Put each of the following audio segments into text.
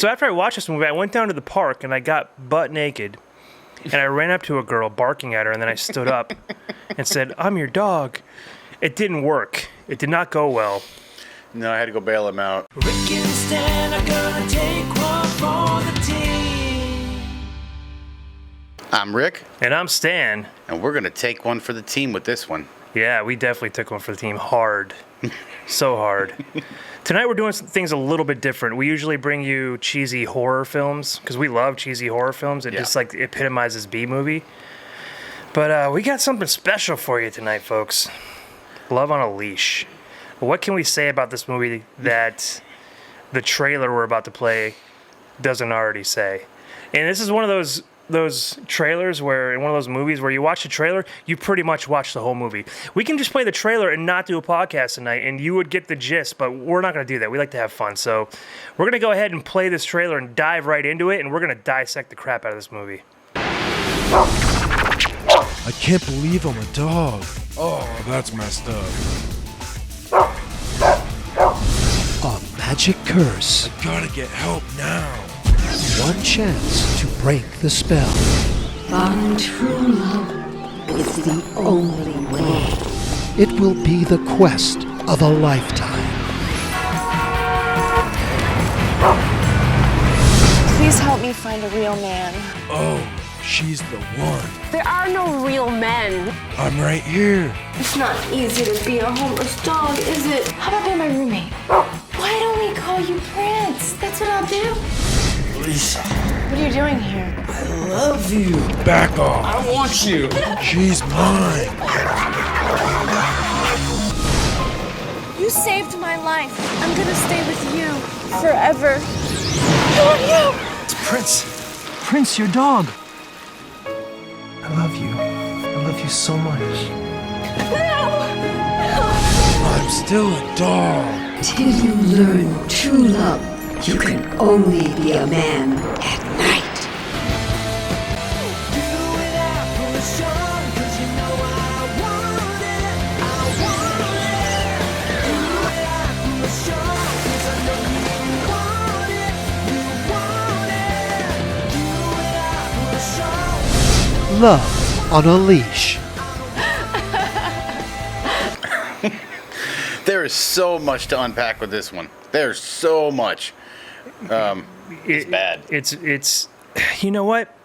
So after I watched this movie, I went down to the park and I got butt naked. And I ran up to a girl barking at her, and then I stood up and said, "I'm your dog." It didn't work. It did not go well. No, I had to go bail him out. Rick and Stan are gonna take one for the team. I'm Rick. And I'm Stan. And we're going to take one for the team with this one. Yeah, we definitely took one for the team hard. So hard. Tonight we're doing some things a little bit different. We usually bring you cheesy horror films because we love cheesy horror films. It just like epitomizes B-movie. But we got something special for you tonight, folks. Love on a Leash. What can we say about this movie that the trailer we're about to play doesn't already say? And this is one of those trailers where, in one of those movies where you watch the trailer, you pretty much watch the whole movie. We can just play the trailer and not do a podcast tonight, and you would get the gist, but we're not going to do that. We like to have fun. So we're going to go ahead and play this trailer and dive right into it, and we're going to dissect the crap out of this movie. I can't believe I'm a dog. Oh, that's messed up. A magic curse. I gotta get help now. One chance to break the spell. Find true love is the only way. It will be the quest of a lifetime. Please help me find a real man. Oh, she's the one. There are no real men. I'm right here. It's not easy to be a homeless dog, is it? How about being my roommate? Why don't we call you Prince? That's what I'll do. Lisa. What are you doing here? I love you. Back off. I want you. She's mine. You saved my life. I'm gonna stay with you forever. Who are you? It's Prince. Prince, your dog. I love you. I love you so much. I'm still a dog. Till you learn true love, you can only be a man at night. Love on a Leash. There is so much to unpack with this one. There's so much. It's bad. It's you know what?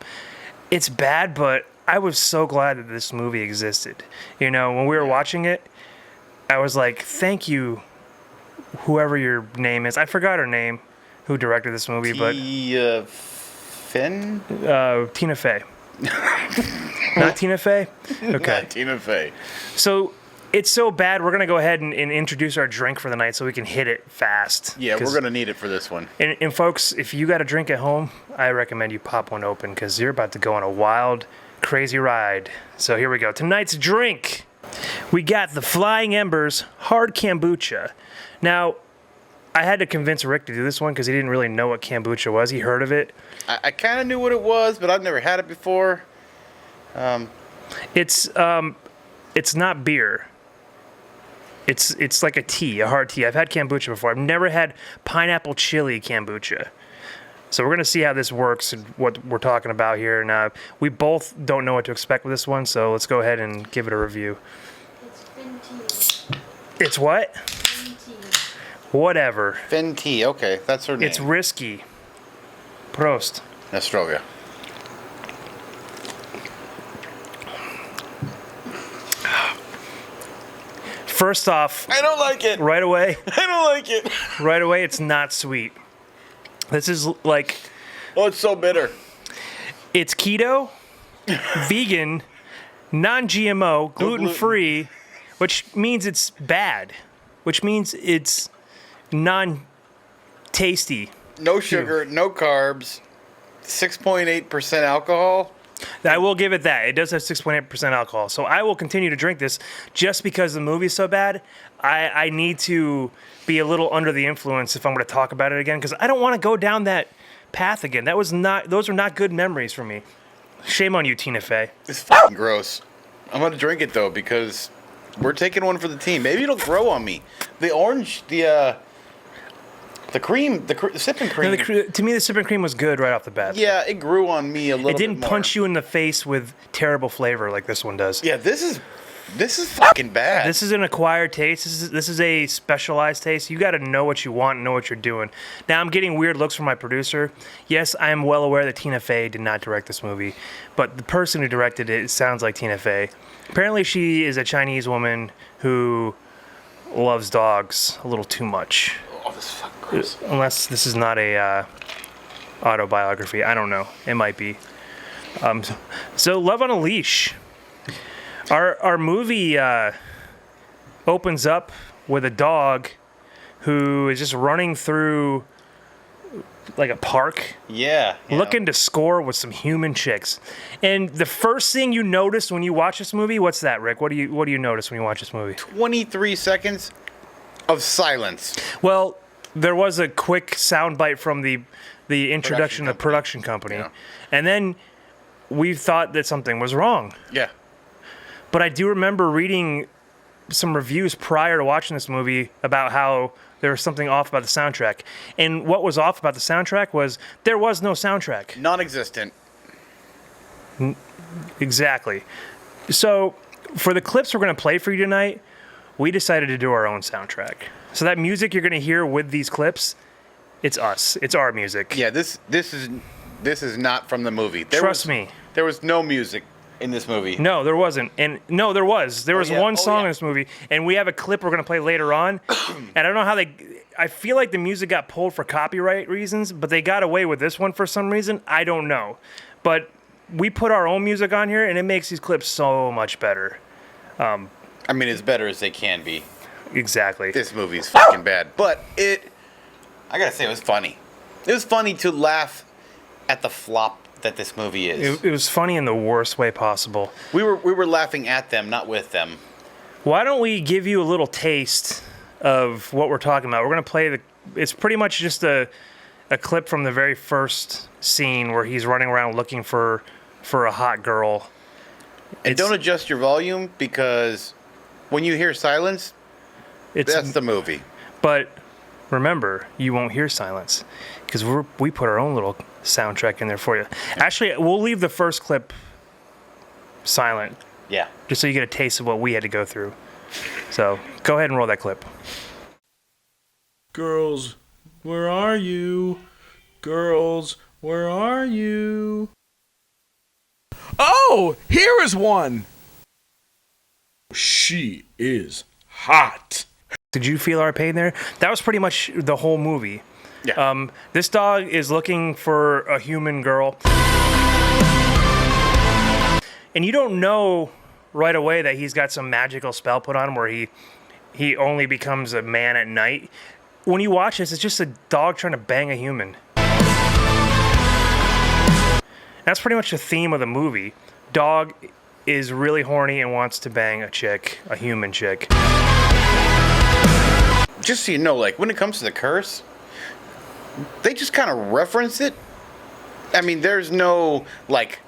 It's bad, but I was so glad that this movie existed. You know, when we were watching it, I was like, thank you, whoever your name is. I forgot her name, who directed this movie, but Finn? Tina Fey. Not Tina Fey? Okay. Yeah, Tina Fey. So it's so bad, we're going to go ahead and introduce our drink for the night so we can hit it fast. Yeah, we're going to need it for this one. And folks, if you got a drink at home, I recommend you pop one open because you're about to go on a wild, crazy ride. So here we go. Tonight's drink, we got the Flying Embers Hard Kombucha. Now, I had to convince Rick to do this one because he didn't really know what kombucha was. He heard of it. I kind of knew what it was, but I've never had it before. It's not beer. It's like a tea, a hard tea. I've had kombucha before. I've never had pineapple chili kombucha. So we're going to see how this works and what we're talking about here. And we both don't know what to expect with this one, so let's go ahead and give it a review. It's Fenty. It's what? Fenty. Whatever. Fenty, okay, that's her name. It's risky. Prost. Nostrovia. First off, I don't like it. right away, I don't like it. right away, it's not sweet. This is like, Oh, it's so bitter. it's keto, vegan, non-GMO, gluten-free, which means it's bad, which means it's non-tasty. No sugar, no carbs, 6.8% alcohol. I will give it that. It does have 6.8% alcohol. So I will continue to drink this just because the movie's so bad. I need to be a little under the influence if I'm going to talk about it again because I don't want to go down that path again. Those were not good memories for me. Shame on you, Tina Fey. It's fucking gross. I'm going to drink it, though, because we're taking one for the team. Maybe it'll grow on me. The orange, the The sipping cream. No, to me, the sipping cream was good right off the bat. Yeah, it grew on me a little bit. It didn't punch you in the face with terrible flavor like this one does. Yeah, this is fucking bad. This is an acquired taste. This is a specialized taste. You got to know what you want and know what you're doing. Now, I'm getting weird looks from my producer. Yes, I am well aware that Tina Fey did not direct this movie, but the person who directed it sounds like Tina Fey. Apparently, she is a Chinese woman who loves dogs a little too much. Oh, this is fucking gross. Unless this is not a autobiography. I don't know. It might be. So, Love on a Leash. Our movie opens up with a dog who is just running through like a park, looking to score with some human chicks. And the first thing you notice when you watch this movie, what's that, Rick? What do you notice when you watch this movie? 23 seconds of silence. Well, there was a quick soundbite from the introduction of the production company, and then we thought that something was wrong. Yeah. But I do remember reading some reviews prior to watching this movie about how there was something off about the soundtrack. And what was off about the soundtrack was there was no soundtrack. Non-existent. Exactly. So for the clips we're going to play for you tonight, we decided to do our own soundtrack. So that music you're going to hear with these clips, it's us. It's our music. Yeah, this is not from the movie. Trust me. There was no music in this movie. No, there wasn't. And no, there was. There was one song in this movie, and we have a clip we're going to play later on. And I don't know how I feel like the music got pulled for copyright reasons, but they got away with this one for some reason. I don't know. But we put our own music on here, and it makes these clips so much better. I mean, as better as they can be. Exactly. This movie's fucking bad. But I gotta say, it was funny. It was funny to laugh at the flop that this movie is. It was funny in the worst way possible. We were laughing at them, not with them. Why don't we give you a little taste of what we're talking about? We're going to play it's pretty much just a clip from the very first scene where he's running around looking for a hot girl. And don't adjust your volume, because when you hear silence, that's the movie. But remember, you won't hear silence because we put our own little soundtrack in there for you. Actually, we'll leave the first clip silent. Yeah. Just so you get a taste of what we had to go through. So go ahead and roll that clip. Girls, where are you? Girls, where are you? Oh, here is one. She is hot. Did you feel our pain there? That was pretty much the whole movie. Yeah. This dog is looking for a human girl. And you don't know right away that he's got some magical spell put on him where he only becomes a man at night. When you watch this, it's just a dog trying to bang a human. That's pretty much the theme of the movie. Dog is really horny and wants to bang a human chick. Just so you know, like, when it comes to the curse, they just kind of reference it. I mean, there's no, like,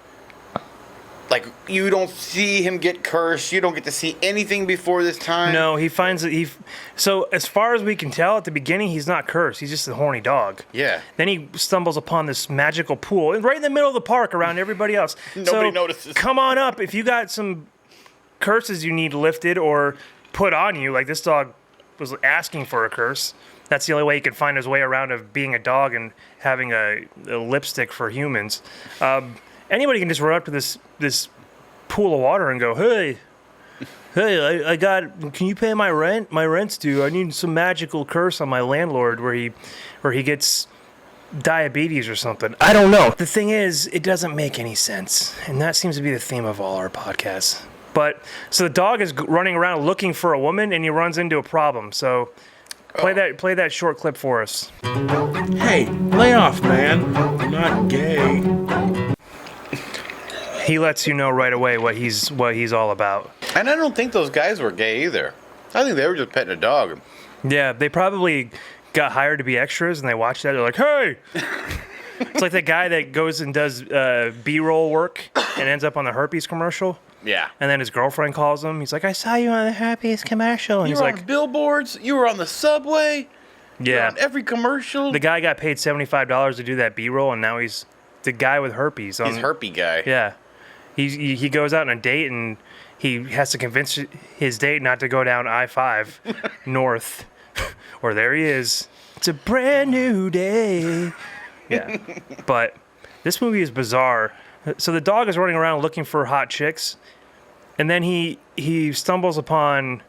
you don't see him get cursed. You don't get to see anything before this time. No, he finds that so as far as we can tell, at the beginning, he's not cursed. He's just a horny dog. Yeah. Then he stumbles upon this magical pool right in the middle of the park around everybody else. Nobody notices. Come on up. If you got some curses you need lifted or put on you, like this dog was asking for a curse. That's the only way he can find his way around of being a dog and having a lipstick for humans. Anybody can just run up to this pool of water and go, hey, can you pay my rent? My rent's due. I need some magical curse on my landlord where he gets diabetes or something. I don't know. The thing is, it doesn't make any sense. And that seems to be the theme of all our podcasts. But so the dog is running around looking for a woman and he runs into a problem. So play that short clip for us. Hey, lay off, man. I'm not gay. He lets you know right away what he's all about. And I don't think those guys were gay either. I think they were just petting a dog. Yeah, they probably got hired to be extras and they watch that. They're like, hey! It's like the guy that goes and does B-roll work and ends up on the herpes commercial. Yeah. And then his girlfriend calls him. He's like, I saw you on the herpes commercial. And You he's were like, on billboards. You were on the subway. You're Yeah. on every commercial. The guy got paid $75 to do that B-roll, and now he's the guy with herpes. He's herpy guy. Yeah. He goes out on a date, and he has to convince his date not to go down I-5 north. Or there he is. It's a brand new day. Yeah. But this movie is bizarre. So the dog is running around looking for hot chicks, and then he stumbles upon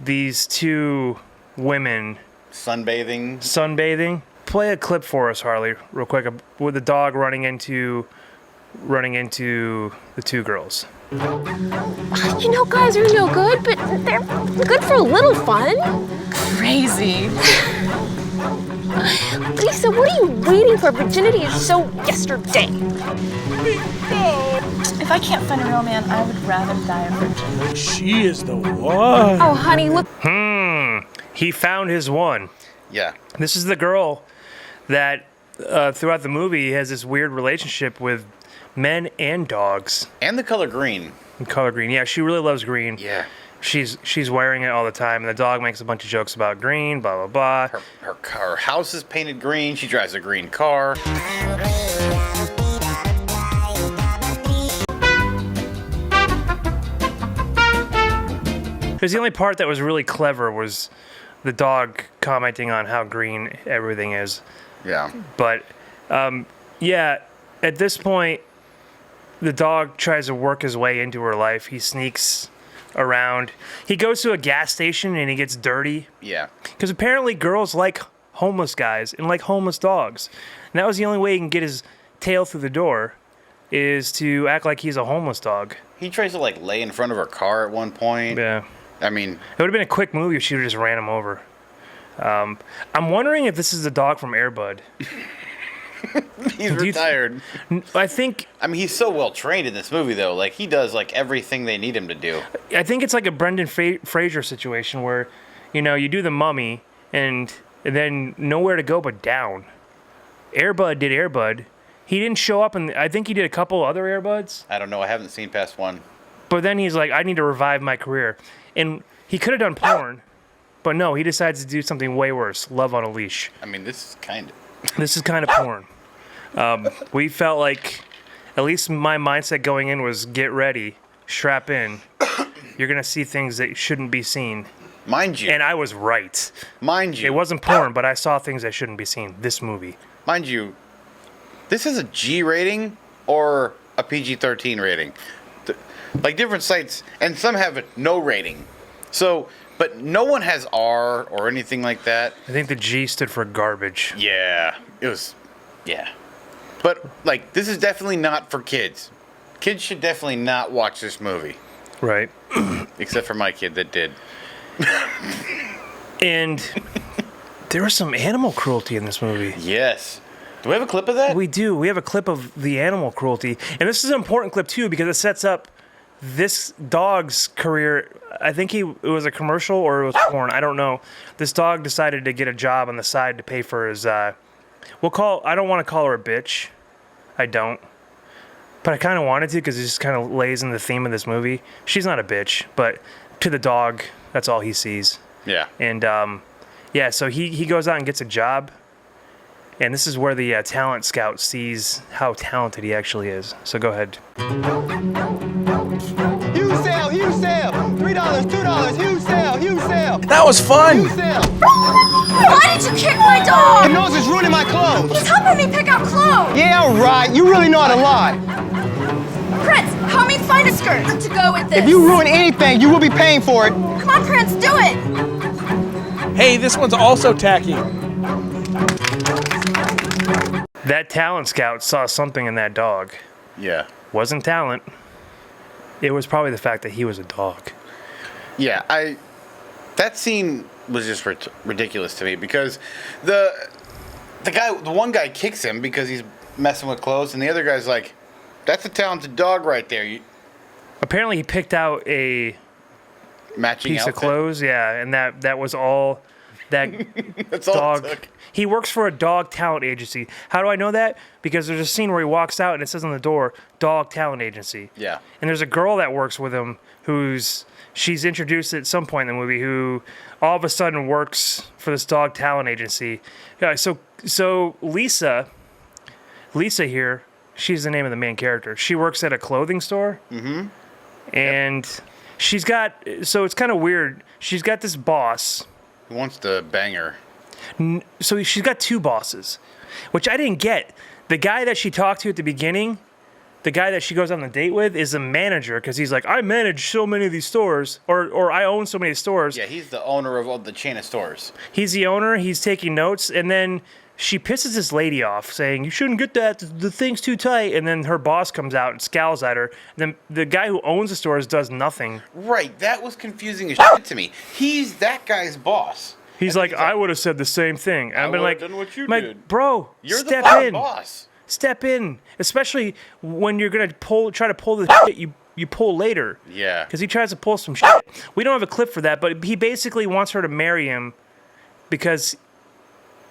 these two women sunbathing. Play a clip for us, Harley, real quick, with the dog running into the two girls. You know, guys are no good, but they're good for a little fun. Crazy. Lisa, what are you waiting for? Virginity is so yesterday. If I can't find a real man, I would rather die a virgin. She is the one. Oh, honey, look. He found his one. Yeah. This is the girl that throughout the movie has this weird relationship with men and dogs. And the color green. And color green. Yeah, she really loves green. Yeah. She's wearing it all the time, and the dog makes a bunch of jokes about green, blah, blah, blah. Her house is painted green. She drives a green car. Because the only part that was really clever was the dog commenting on how green everything is. Yeah. But, yeah, at this point, the dog tries to work his way into her life. He sneaks around. He goes to a gas station and he gets dirty. Yeah. Because apparently girls like homeless guys and like homeless dogs. And that was the only way he can get his tail through the door, is to act like he's a homeless dog. He tries to like lay in front of her car at one point. Yeah. I mean, it would have been a quick movie if she would have just ran him over. I'm wondering if this is the dog from Air Bud. He's retired. I think. I mean, he's so well trained in this movie, though. Like, he does like everything they need him to do. I think it's like a Brendan Fraser situation where, you do the Mummy and then nowhere to go but down. Air Bud did Air Bud. He didn't show up, and I think he did a couple other Air Buds. I don't know. I haven't seen past one. But then he's like, I need to revive my career. And he could have done porn, but no, he decides to do something way worse. Love on a Leash. I mean, this is kind of porn. We felt like, at least my mindset going in was, get ready, strap in. You're going to see things that shouldn't be seen. Mind you. And I was right. Mind you. It wasn't porn, but I saw things that shouldn't be seen. This movie. Mind you, this is a G rating or a PG-13 rating. Like, different sites, and some have a no rating. So, but no one has R or anything like that. I think the G stood for garbage. Yeah. It was, yeah. But, like, this is definitely not for kids. Kids should definitely not watch this movie. Right. Except for my kid that did. And there was some animal cruelty in this movie. Yes. Do we have a clip of that? We do. We have a clip of the animal cruelty. And this is an important clip, too, because it sets up this dog's career. I think it was a commercial or it was porn. I don't know. This dog decided to get a job on the side to pay for his, I don't want to call her a bitch. I don't. But I kind of wanted to because it just kind of lays in the theme of this movie. She's not a bitch, but to the dog, that's all he sees. Yeah. And, so he goes out and gets a job. And this is where the talent scout sees how talented he actually is. So go ahead. Huge sale, huge sale. $3, $2, huge sale, huge sale. That was fun. Huge sale. Why did you kick my dog? Your nose is ruining my clothes. He's helping me pick out clothes. Yeah, right. You really know how to lie. Prince, help me find a skirt to go with this. If you ruin anything, you will be paying for it. Come on, Prince, do it. Hey, this one's also tacky. That talent scout saw something in that dog. Yeah. Wasn't talent. It was probably the fact that he was a dog. Yeah, that scene was just ridiculous to me because the one guy kicks him because he's messing with clothes, and the other guy's like, "That's a talented dog right there." Apparently, he picked out a matching piece outfit. of clothes. Yeah, and that was all that That's all dog. it took. He works for a dog talent agency. How do I know that? Because there's a scene where he walks out and it says on the door, dog talent agency. Yeah. And there's a girl that works with him she's introduced at some point in the movie who all of a sudden works for this dog talent agency. Yeah, so Lisa here, she's the name of the main character. She works at a clothing store. Mm-hmm. And she's got, so it's kind of weird. She's got this boss. Who wants to bang her? So she's got two bosses, which I didn't get. The guy that she talked to at the beginning, the guy that she goes on the date with, is a manager because he's like, I manage so many of these stores, or I own so many stores. Yeah, he's the owner of all the chain of stores. He's the owner. He's taking notes, and then she pisses this lady off, saying, you shouldn't get that. The thing's too tight. And then her boss comes out and scowls at her. And then the guy who owns the stores does nothing. Right, that was confusing as shit to me. He's that guy's boss. He's like, I would have said the same thing. I I've been would've like, done what you like, did. bro, You're step the fucking in. boss. Step in, especially when you're gonna try to pull the shit you pull later. Yeah. Because he tries to pull some shit. We don't have a clip for that, but he basically wants her to marry him because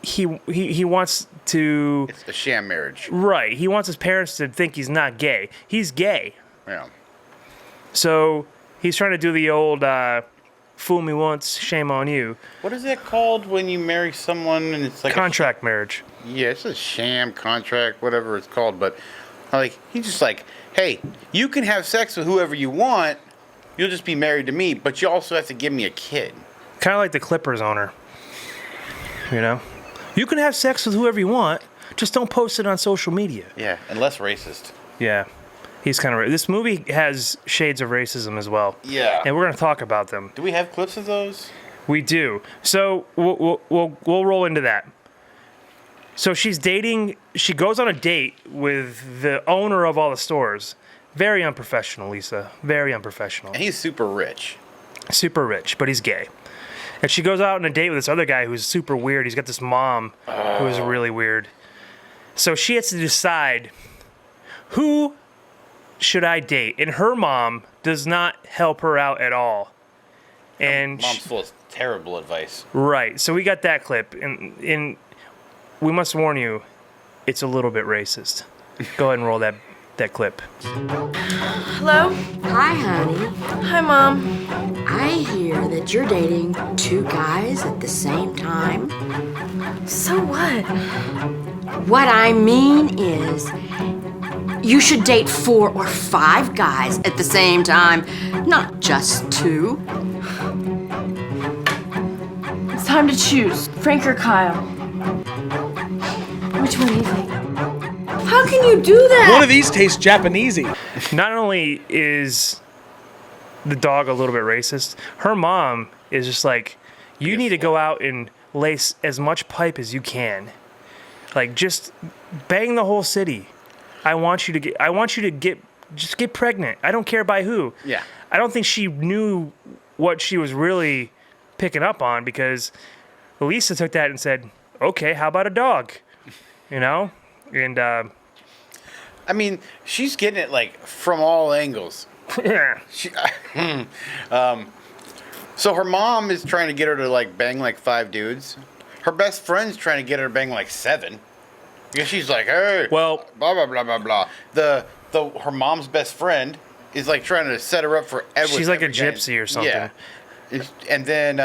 he wants to. It's a sham marriage. Right. He wants his parents to think he's not gay. He's gay. Yeah. So he's trying to do the old fool me once, shame on you. What is that called when you marry someone and it's like contract marriage? Yeah, it's a sham contract, whatever it's called. But like, he's just like, hey, you can have sex with whoever you want. You'll just be married to me, but you also have to give me a kid. Kind of like the Clippers owner. You know, you can have sex with whoever you want. Just don't post it on social media. Yeah, and less racist. Yeah. He's kind of. This movie has shades of racism as well. Yeah. And we're going to talk about them. Do we have clips of those? We do. So we'll roll into that. So she's dating. She goes on a date with the owner of all the stores. Very unprofessional, Lisa. Very unprofessional. And he's super rich. Super rich, but he's gay. And she goes out on a date with this other guy who's super weird. He's got this mom who is really weird. So she has to decide who should I date? And her mom does not help her out at all. And Mom's full of terrible advice. Right. So we got that clip. And we must warn you, it's a little bit racist. Go ahead and roll that clip. Hello? Hi, honey. Hi, Mom. I hear that you're dating two guys at the same time. So what? What I mean is, you should date 4 or 5 guys at the same time, not just 2. It's time to choose, Frank or Kyle. Which one do you think? How can you do that? One of these tastes Japanesey. Not only is the dog a little bit racist, her mom is just like, you need to go out and lace as much pipe as you can. Like, just bang the whole city. I want you to get pregnant. I don't care by who. Yeah. I don't think she knew what she was really picking up on, because Lisa took that and said, okay, how about a dog? You know? And, I mean, she's getting it, like, from all angles. yeah. So her mom is trying to get her to, like, bang, like, 5 dudes. Her best friend's trying to get her to bang, like, 7. Because she's like, hey, Well, blah, blah, blah, blah, blah. Her mom's best friend is, like, trying to set her up for everything. she's like a gypsy or something. Yeah. And then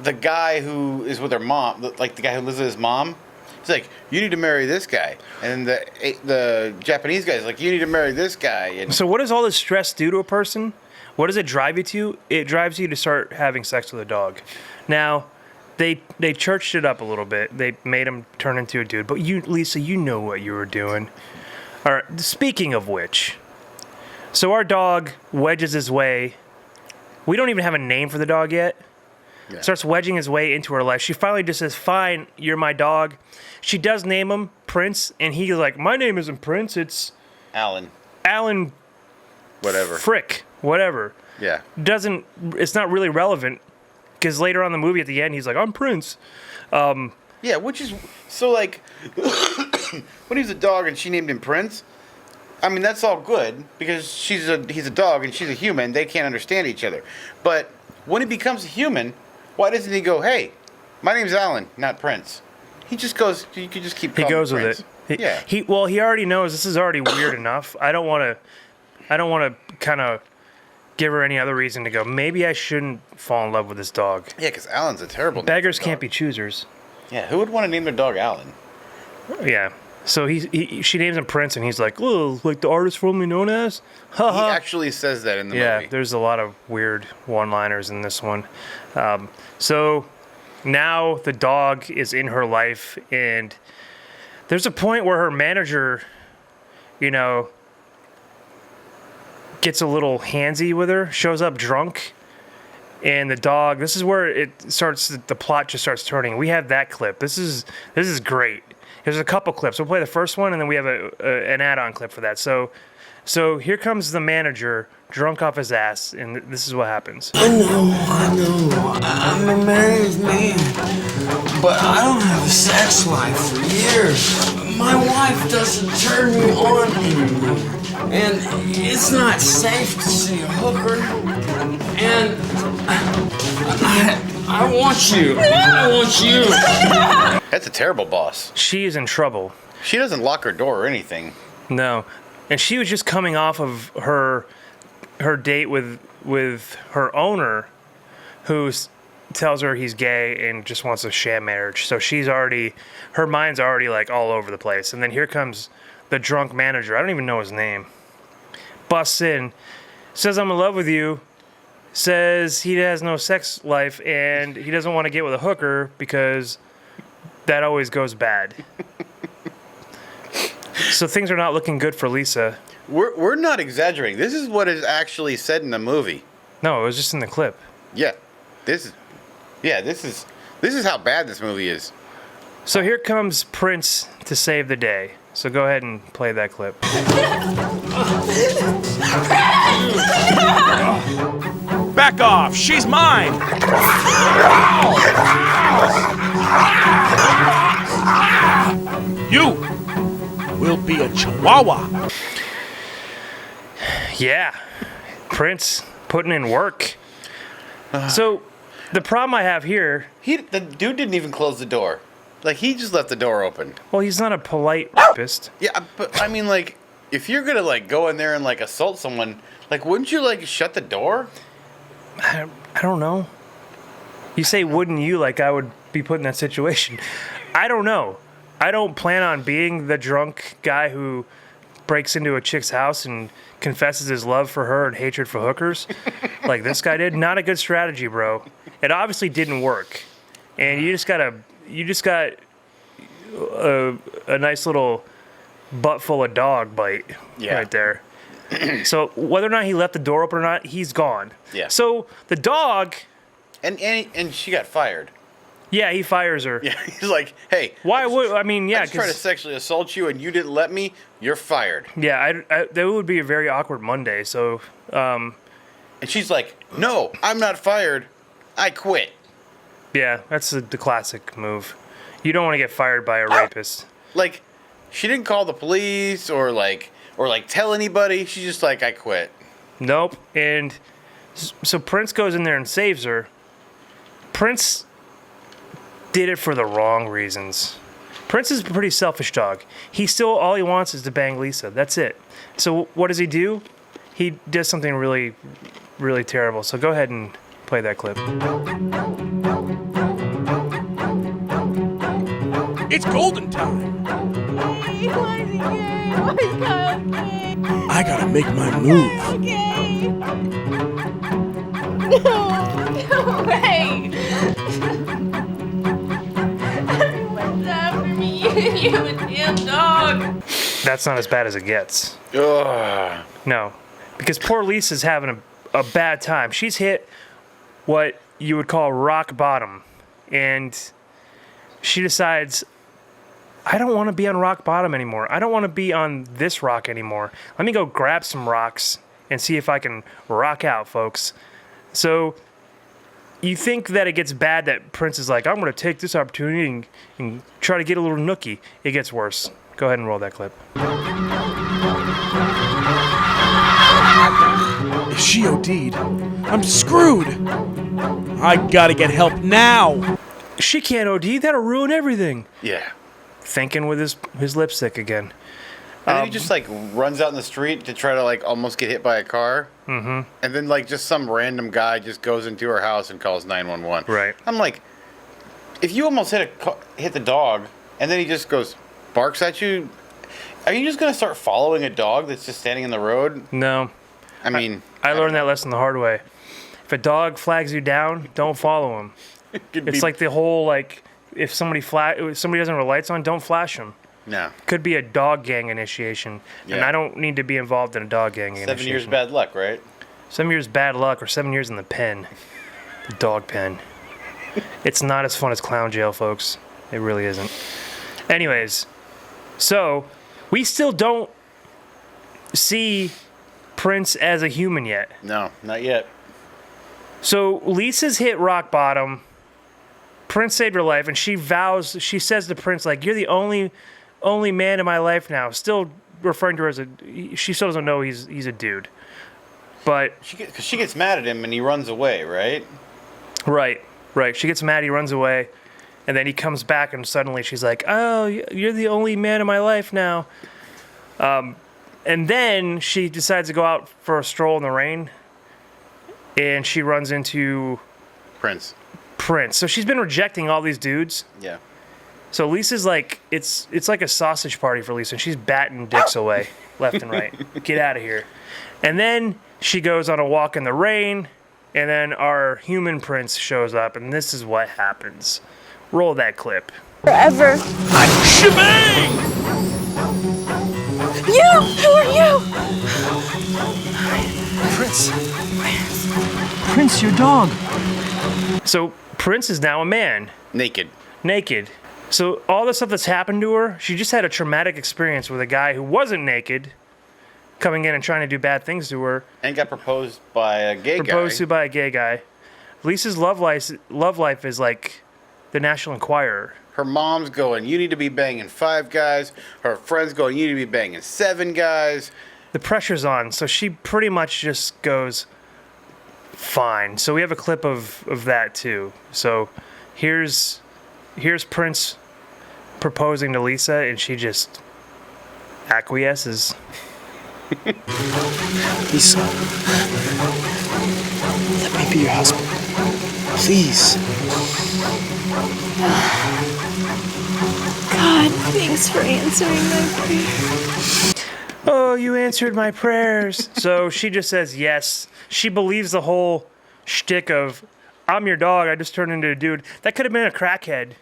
the guy who is with her mom, like, the guy who lives with his mom, he's like, you need to marry this guy. And the Japanese guy's like, you need to marry this guy. And So what does all this stress do to a person? What does it drive you to? It drives you to start having sex with a dog. Now, they churched it up a little bit. They made him turn into a dude. But you, Lisa, you know what you were doing. All right, speaking of which, so our dog wedges his way. We don't even have a name for the dog yet. Yeah. Starts wedging his way into her life. She finally just says, fine, you're my dog. She does name him Prince, and he's like, my name isn't Prince, it's Alan, Alan Frick, whatever. Yeah. It's not really relevant, because later on in the movie at the end, he's like, I'm Prince. Yeah, which is, so, like, when he was a dog and she named him Prince, I mean, that's all good, because he's a dog and she's a human. They can't understand each other. But when he becomes a human, Why doesn't he go, hey, my name's Alan, not Prince? He just goes, you could just keep calling He goes him with Prince. it. He already knows this is already weird enough. I don't want to kind of give her any other reason to go, maybe I shouldn't fall in love with this dog. Yeah, because Alan's a terrible name. Beggars can't be choosers. Yeah, who would want to name their dog Alan? Yeah. So she names him Prince, and he's like, oh, like the artist formerly known as? He actually says that in the movie. Yeah, there's a lot of weird one-liners in this one. So now the dog is in her life, and there's a point where her manager, gets a little handsy with her, shows up drunk, and the dog, this is where the plot just starts turning. We have that clip. This is great. There's a couple clips. We'll play the first one, and then we have an add-on clip for that. So here comes the manager, drunk off his ass, and this is what happens. I know. I'm a married man, but I don't have a sex life for years. My wife doesn't turn me on anymore, and it's not safe to see a hooker, and I want you. I want you. That's a terrible boss. She is in trouble. She doesn't lock her door or anything. No. And she was just coming off of her date with her owner, who tells her he's gay and just wants a sham marriage. So her mind's already like all over the place. And then here comes the drunk manager. I don't even know his name. Busts in, says I'm in love with you, says he has no sex life and he doesn't want to get with a hooker because that always goes bad. So things are not looking good for Lisa. We're not exaggerating. This is what is actually said in the movie. No, it was just in the clip. Yeah. This is how bad this movie is. So here comes Prince to save the day. So go ahead and play that clip. Back off! She's mine! You will be a chihuahua. Yeah. Prince putting in work. So the problem I have here... The dude didn't even close the door. Like, he just left the door open. Well, he's not a polite rapist. Yeah, but I mean, like, if you're gonna, like, go in there and, like, assault someone, like, wouldn't you, like, shut the door? I don't know. You say, wouldn't you, like I would be put in that situation. I don't know. I don't plan on being the drunk guy who breaks into a chick's house and confesses his love for her and hatred for hookers like this guy did. Not a good strategy, bro. It obviously didn't work. And you just got a nice little butt full of dog bite right there. So whether or not he left the door open or not, he's gone. Yeah. So the dog... And she got fired. Yeah, he fires her. Yeah, he's like, hey. Why would... I mean, yeah. I just tried to sexually assault you and you didn't let me. You're fired. Yeah, that would be a very awkward Monday, so... And she's like, no, I'm not fired. I quit. Yeah, that's the classic move. You don't want to get fired by a rapist. Like, she didn't call the police or tell anybody. She's just like, I quit. Nope. And so Prince goes in there and saves her. Prince did it for the wrong reasons. Prince is a pretty selfish dog. All he wants is to bang Lisa. That's it. So what does he do? He does something really, really terrible. So go ahead and play that clip. It's golden time. I gotta make my move. No way. What's up for me? You a damn dog. That's not as bad as it gets. Ugh. No, because poor Lisa's having a bad time. She's hit what you would call rock bottom, and she decides, I don't want to be on rock bottom anymore. I don't want to be on this rock anymore. Let me go grab some rocks and see if I can rock out, folks. So you think that it gets bad that Prince is like, I'm going to take this opportunity and try to get a little nookie. It gets worse. Go ahead and roll that clip. If she OD'd, I'm screwed. I gotta get help now. She can't OD. That'll ruin everything. Yeah. Thinking with his lipstick again. And then he just like runs out in the street to try to like almost get hit by a car. Mm-hmm. And then like just some random guy just goes into her house and calls 911. Right. I'm like, if you almost hit the dog and then he just goes barks at you, are you just gonna start following a dog that's just standing in the road? No. I mean, I learned that lesson the hard way. If a dog flags you down, don't follow him. It's like the whole like if somebody doesn't have lights on, don't flash them. No. Could be a dog gang initiation, and I don't need to be involved in a dog gang initiation. 7 years bad luck, right? 7 years bad luck, or 7 years in the pen, the dog pen. It's not as fun as clown jail, folks. It really isn't. Anyways, so we still don't see Prince as a human yet. No, not yet. So Lisa's hit rock bottom. Prince saved her life, and she says to Prince, like, you're the only man in my life now. Still referring to her as she still doesn't know he's a dude. But she gets mad at him and he runs away, right? Right. She gets mad, he runs away, and then he comes back, and suddenly she's like, oh, you're the only man in my life now. And then she decides to go out for a stroll in the rain, and she runs into Prince. So she's been rejecting all these dudes. Yeah. So Lisa's like, it's like a sausage party for Lisa, and she's batting dicks away left and right. Get out of here. And then she goes on a walk in the rain, and then our human Prince shows up, and this is what happens. Roll that clip. Forever. Shebang! You! Who are you? Prince, your dog. So Prince is now a man. Naked. So all the stuff that's happened to her, she just had a traumatic experience with a guy who wasn't naked coming in and trying to do bad things to her. And got proposed by a gay guy. Proposed to by a gay guy. Lisa's love life is like the National Enquirer. Her mom's going, you need to be banging 5 guys. Her friends going, you need to be banging 7 guys. The pressure's on, so she pretty much just goes, fine. So we have a clip of that too. So here's Prince proposing to Lisa, and she just acquiesces. Lisa, let me be your husband. Please. God, thanks for answering my prayer. Oh, you answered my prayers. So she just says yes. She believes the whole shtick of, I'm your dog, I just turned into a dude. That could have been a crackhead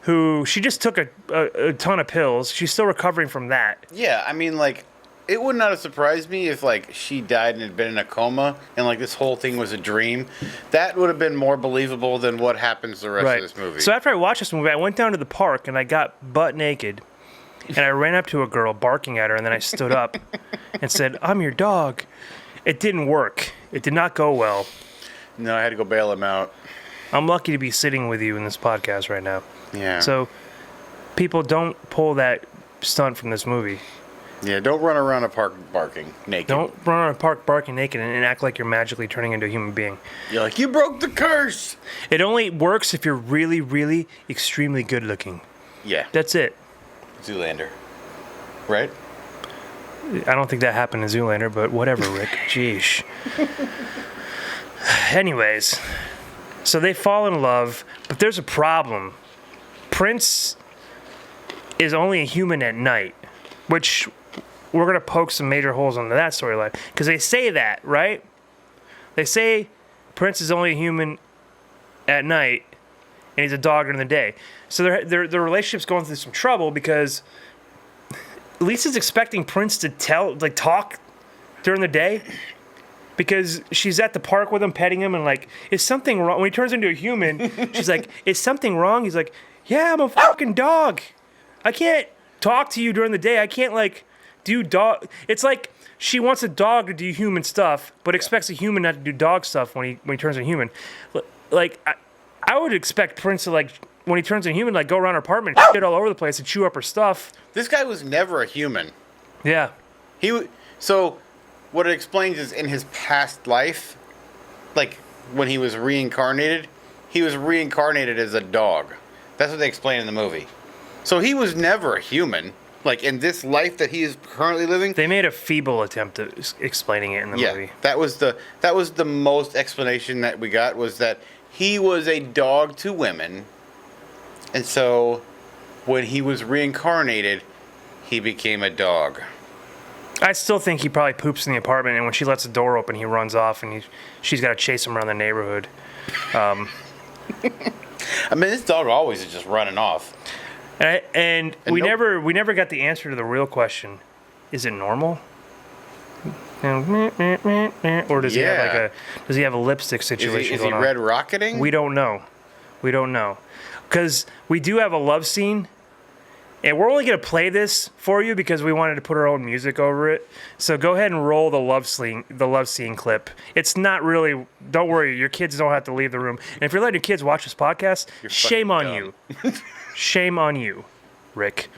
who, she just took a ton of pills. She's still recovering from that. Yeah, I mean, like, it would not have surprised me if, like, she died and had been in a coma and, like, this whole thing was a dream. That would have been more believable than what happens the rest of this movie. So after I watched this movie, I went down to the park and I got butt naked. And I ran up to a girl barking at her, and then I stood up and said, I'm your dog. It didn't work. It did not go well. No, I had to go bail him out. I'm lucky to be sitting with you in this podcast right now. Yeah. So, people, don't pull that stunt from this movie. Yeah, don't run around a park barking naked. Don't run around a park barking naked and act like you're magically turning into a human being. You're like, you broke the curse! It only works if you're really, really extremely good looking. Yeah. That's it. Zoolander. Right? I don't think that happened in Zoolander, but whatever, Rick. Jeesh. Anyways, so they fall in love, but there's a problem. Prince is only a human at night, which we're going to poke some major holes into that storyline. Because they say that, right? They say Prince is only a human at night, and he's a dog during the day. So their relationship's going through some trouble because Lisa's expecting Prince to talk during the day because she's at the park with him, petting him, and like, is something wrong? When he turns into a human, she's like, is something wrong? He's like, yeah, I'm a fucking dog. I can't talk to you during the day. I can't like do dog. It's like she wants a dog to do human stuff, but expects a human not to do dog stuff when he turns into human. Like I would expect Prince to like, when he turns into human, like go around her apartment and shit all over the place and chew up her stuff. This guy was never a human. Yeah. So what it explains is in his past life, like when he was reincarnated, he was reincarnated as a dog. That's what they explain in the movie. So he was never a human. Like, in this life that he is currently living. They made a feeble attempt at explaining it in the movie. That was the most explanation that we got, was that he was a dog to women. And so when he was reincarnated, he became a dog. I still think he probably poops in the apartment, and when she lets the door open, he runs off, and she's got to chase him around the neighborhood. I mean, this dog always is just running off. And we never got the answer to the real question: is it normal? Or does he have a lipstick situation? Is he red rocketing? We don't know. Because we do have a love scene, and we're only going to play this for you because we wanted to put our own music over it. So go ahead and roll the love scene clip. It's not really. Don't worry, your kids don't have to leave the room. And if you're letting your kids watch this podcast, shame on you. Shame on you, Rick.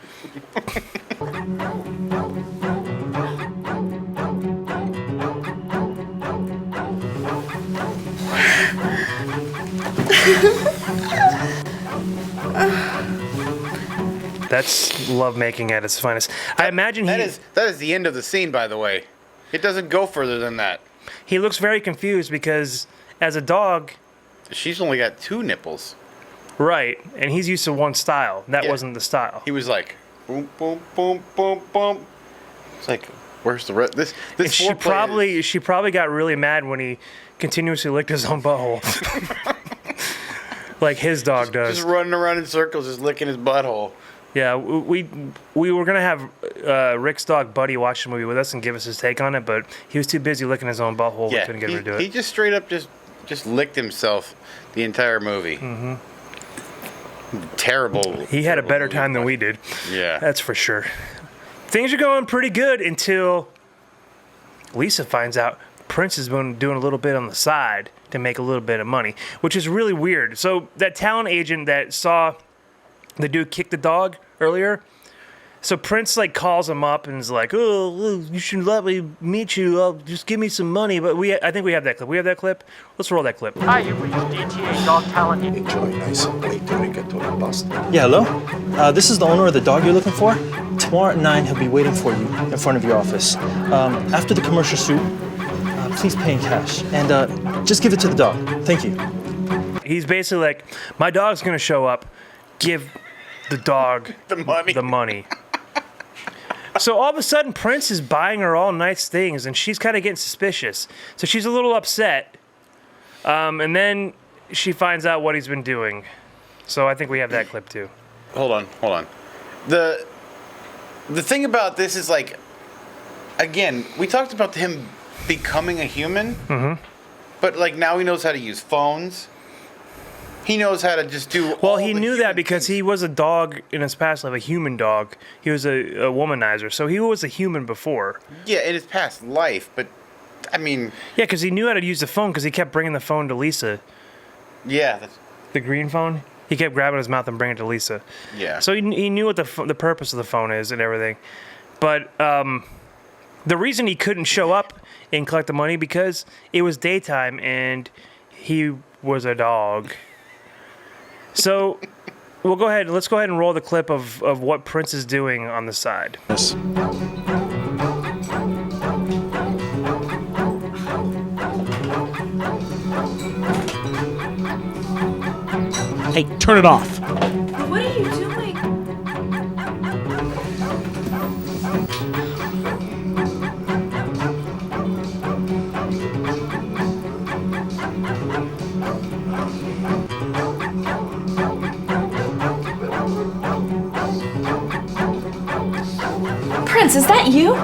That's lovemaking at its finest. I imagine that is the end of the scene, by the way. It doesn't go further than that. He looks very confused because as a dog, she's only got 2 nipples. Right, and he's used to one style. That wasn't the style. He was like, boom, boom, boom, boom, boom. It's like, where's the rest? This she probably got really mad when he continuously licked his own butthole, like his dog does. Just running around in circles, just licking his butthole. Yeah, we were gonna have Rick's dog Buddy watch the movie with us and give us his take on it, but he was too busy licking his own butthole. We couldn't get him to do it. He just straight up just licked himself the entire movie. Mm-hmm. Terrible. He had a better time than we did. Yeah, that's for sure. Things are going pretty good until Lisa finds out Prince has been doing a little bit on the side to make a little bit of money, which is really weird. So that talent agent that saw the dude kick the dog earlier, so Prince like calls him up and is like, "Oh, you should let me meet you. Just give me some money." But I think we have that clip. We have that clip. Let's roll that clip. Hi, you've reached DTA Dog Talent. Enjoy nice and late till we get to the bus. Yeah, hello? This is the owner of the dog you're looking for. Tomorrow at 9, he'll be waiting for you in front of your office. After the commercial shoot, please pay in cash. And just give it to the dog. Thank you. He's basically like, my dog's going to show up. Give the dog the money. So all of a sudden, Prince is buying her all nice things, and she's kind of getting suspicious. So she's a little upset. And then she finds out what he's been doing. So I think we have that clip too. Hold on. The thing about this is, like, again, we talked about him becoming a human, but like now he knows how to use phones. He knows how to just do. Well, he knew that because he was a dog in his past life, a human dog. He was a womanizer, so he was a human before. Yeah, in his past life, but I mean. Yeah, because he knew how to use the phone because he kept bringing the phone to Lisa. Yeah. The green phone? He kept grabbing his mouth and bringing it to Lisa. Yeah. So he knew what the purpose of the phone is and everything. But the reason he couldn't show up and collect the money because it was daytime and he was a dog. So let's go ahead and roll the clip of what Prince is doing on the side. Yes. Hey, turn it off. What are you doing? Prince, is that you?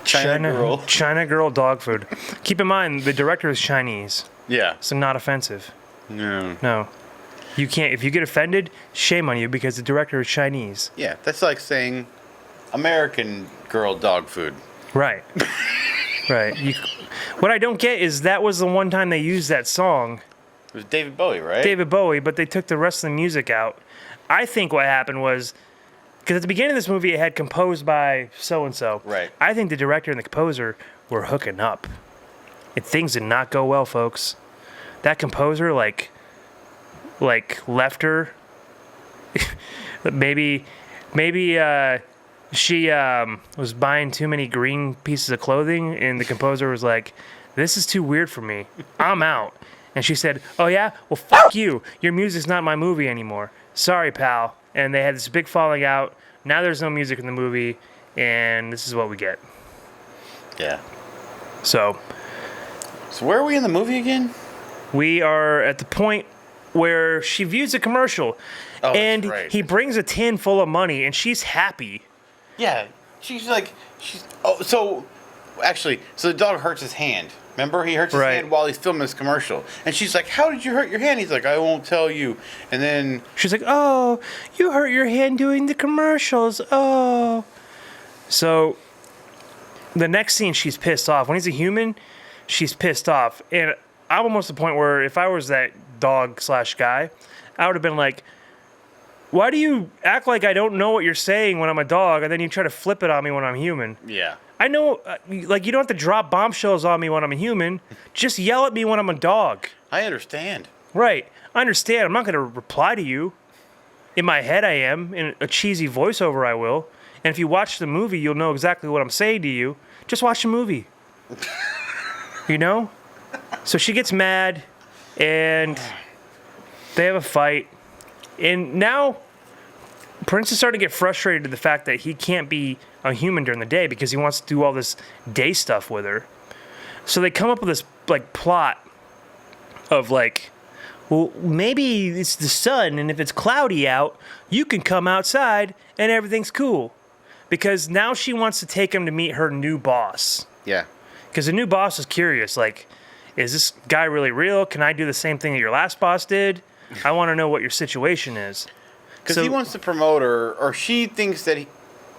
China girl dog food. Keep in mind, the director is Chinese. Yeah. So not offensive. No. You can't. If you get offended, shame on you because the director is Chinese. Yeah, that's like saying American girl dog food. Right. Right. What I don't get is that was the one time they used that song. It was David Bowie, right? David Bowie, but they took the rest of the music out. I think what happened was, because at the beginning of this movie it had composed by so-and-so. Right. I think the director and the composer were hooking up. And things did not go well, folks. that composer like left her. maybe she was buying too many green pieces of clothing, and the composer was like, "This is too weird for me. I'm out." And she said, "Oh yeah? Well, fuck you. Your music's not my movie anymore. Sorry, pal." And they had this big falling out. Now there's no music in the movie, and this is what we get. Yeah. So where are we in the movie again? We are at the point where she views a commercial, and that's right. he brings a tin full of money, and she's happy. Yeah, so the dog hurts his hand. Remember, he hurts his hand while he's filming this commercial, and she's like, "How did you hurt your hand?" He's like, "I won't tell you." And then she's like, "Oh, you hurt your hand doing the commercials. Oh." So the next scene, she's pissed off. When he's a human, she's pissed off, and I'm almost at the point where if I was that dog/guy, I would have been like, "Why do you act like I don't know what you're saying when I'm a dog, and then you try to flip it on me when I'm human?" Yeah. I know, like, you don't have to drop bombshells on me when I'm a human. Just yell at me when I'm a dog. I understand. Right. I understand. I'm not going to reply to you. In my head, I am. In a cheesy voiceover, I will. And if you watch the movie, you'll know exactly what I'm saying to you. Just watch the movie. You know? So she gets mad, and they have a fight. And now Prince is starting to get frustrated to the fact that he can't be a human during the day because he wants to do all this day stuff with her. So they come up with this like plot of like, well, maybe it's the sun, and if it's cloudy out, you can come outside and everything's cool. Because now she wants to take him to meet her new boss. Yeah. Because the new boss is curious, like, is this guy really real? Can I do the same thing that your last boss did? I want to know what your situation is. Because he wants to promote her, or she thinks that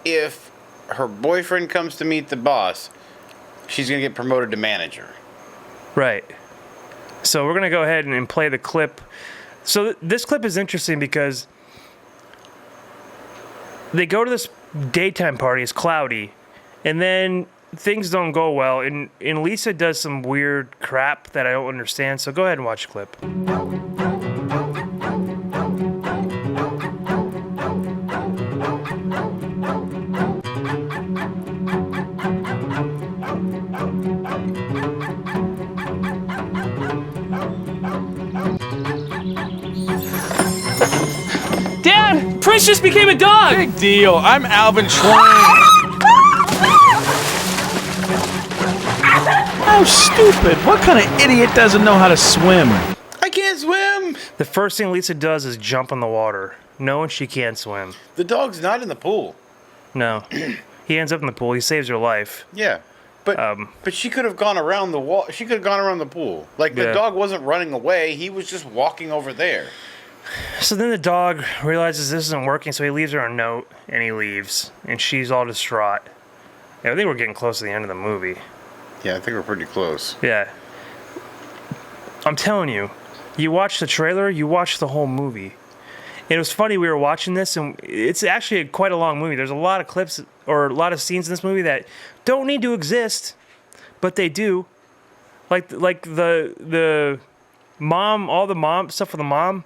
if her boyfriend comes to meet the boss, she's going to get promoted to manager. Right. So we're going to go ahead and play the clip. So this clip is interesting because they go to this daytime party. It's cloudy. And then things don't go well. And Lisa does some weird crap that I don't understand. So go ahead and watch the clip. Dad, Prince just became a dog. Big deal. I'm Alvin Schwein. How stupid. What kind of idiot doesn't know how to swim? I can't swim. The first thing Lisa does is jump in the water, knowing she can't swim. The dog's not in the pool. No. He ends up in the pool. He saves her life. Yeah. But she could have gone around the wall. She could have gone around the pool. Like, the dog wasn't running away. He was just walking over there. So then the dog realizes this isn't working, so he leaves her a note, and he leaves. And she's all distraught. Yeah, I think we're getting close to the end of the movie. Yeah, I think we're pretty close. Yeah. I'm telling you, you watch the trailer, you watch the whole movie. And it was funny, we were watching this, and it's actually quite a long movie. There's a lot of clips, or a lot of scenes in this movie that don't need to exist, but they do. Like the mom, all the mom stuff for the mom,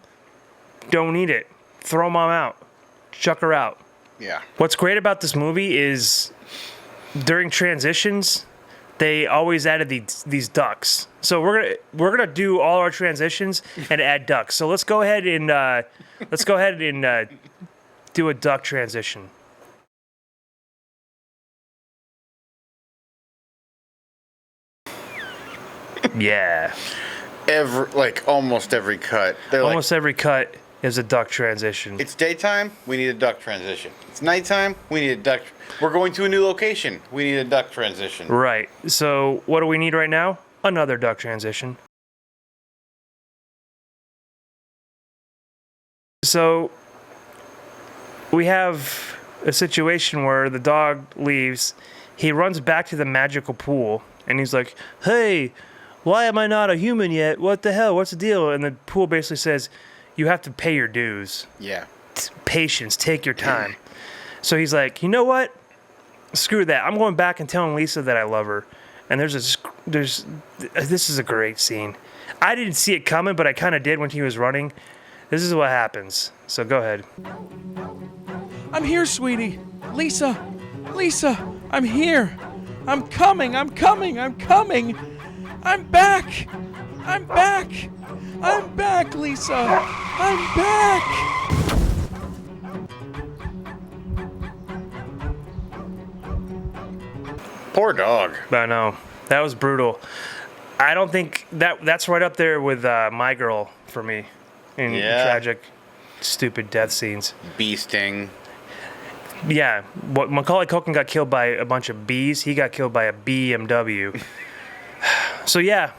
don't need it. Throw mom out. Chuck her out. Yeah. What's great about this movie is during transitions, they always added these ducks. So we're gonna do all our transitions and add ducks. So let's go ahead and do a duck transition. Yeah. Almost every cut. Almost every cut is a duck transition. It's daytime, we need a duck transition. It's nighttime, we need a duck. We're going to a new location, we need a duck transition. Right. So what do we need right now? Another duck transition. So we have a situation where the dog leaves. He runs back to the magical pool, and he's like, "Hey, why am I not a human yet? What the hell? What's the deal?" And the pool basically says, "You have to pay your dues. Yeah. Patience, take your time." So he's like, "You know what? Screw that. I'm going back and telling Lisa that I love her." And this is a great scene. I didn't see it coming, but I kind of did when he was running. This is what happens. So go ahead. I'm here, sweetie. Lisa, I'm here. I'm coming. I'm back. I'm back, Lisa. I'm back. Poor dog. I know. That was brutal. I don't think that's right up there with My Girl for me in tragic, stupid death scenes. Bee sting. Yeah. What Macaulay Culkin got killed by a bunch of bees. He got killed by a BMW. So yeah,